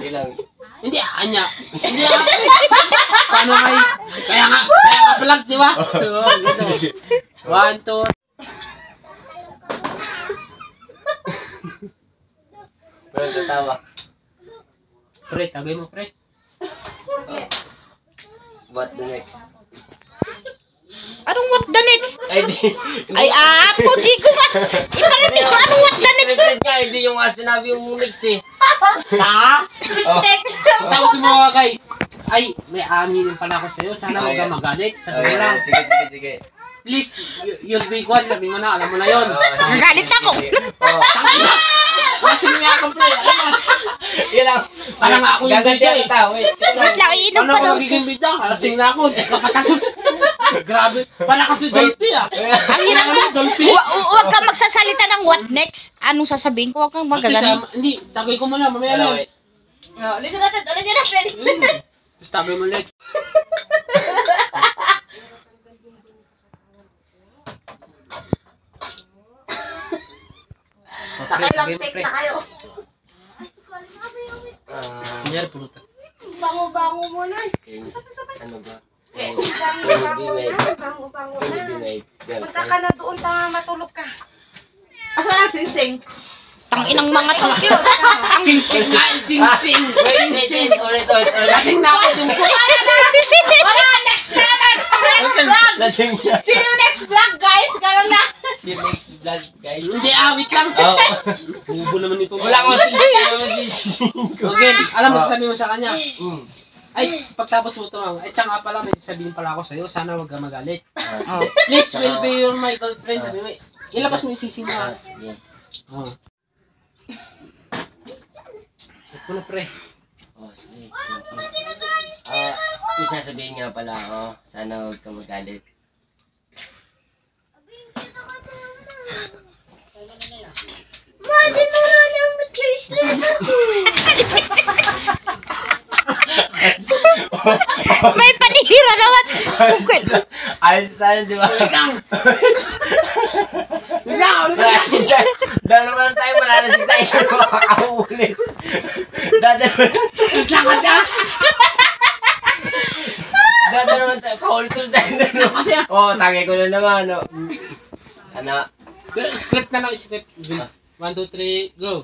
Ilang. Hindi, anya. Hindi, paano kayo? Kaya nga vlog, di ba? One, two. Well, tatawa. Pre, tagay mo, pre. What the next? Anong what the next? Ay, di. Ay, puti ko nga. Ipalit ko, anong what the next? Hindi yung sinabi yung next eh. Ha? Oh. Tapos mo kay. Ay, may aminin pala ako sa'yo. Sana huwag ka magalit. Sabi mo lang. Sige. Please, you'll be good. Sabi mo na, alam mo na yun. Nagalit ako. Tangin na! Kasi niya ako, pre. Alam mo. Yan lang. Parang ako yung gaganti bida ang tao. Wait lang, iinom Ano pa ako daw. magiging bida? Alasing na ako. Kapatapos. Grabe. Pala kasi Dolphy ah. Ang hirap mo. Dolphy. Huwag kang magsasalita ng what next. Anong sasabihin ko? Huwag kang magagano. Hindi, tagoy ko muna. Mamaya lang. Ulitin natin. Tapos tagoy mo ulit. Nakailang take na kayo. Kunyari, pulutan. Bango-bango mo na. Ano ba? Bango-bango na. Bango-bango na. Punta ka na doon sa matulog ka. Asan ang sing-sing? Tanginang mga to. Sing-sing. Ay, sing-sing. Sing-sing. Ulit. Lasing na ako. Wala! Next vlog! Lasing niya. See you next vlog, guys! Ganun na! Yung next vlog, guys. Hindi, awit lang. Oo. Bubo naman ito. Wala akong sing-sing. Okay, alam mo, sasabihin mo sa kanya. Mm. Ay, pagtapos mo ito lang. Ay, tsaka pala, may sasabihin pala ako sa'yo. Sana huwag ka magalit. Oh. Please, will be your my girlfriend. Sabi mo, ilabas mo yung sising mo. Sige. Oo. Check mo na, pre. Oh, sige. May sasabihin nga pala ako. Sana huwag ka magalit. May panihira naman. Ayos sana, di ba? Dalawa lang tayo, malalasing tayo sa mga kauulit. Dadalaman tayo, kaulit-ulit tayo. Oo, tagay ko na naman. Ano? Script na lang, script. 1, 2, 3, go.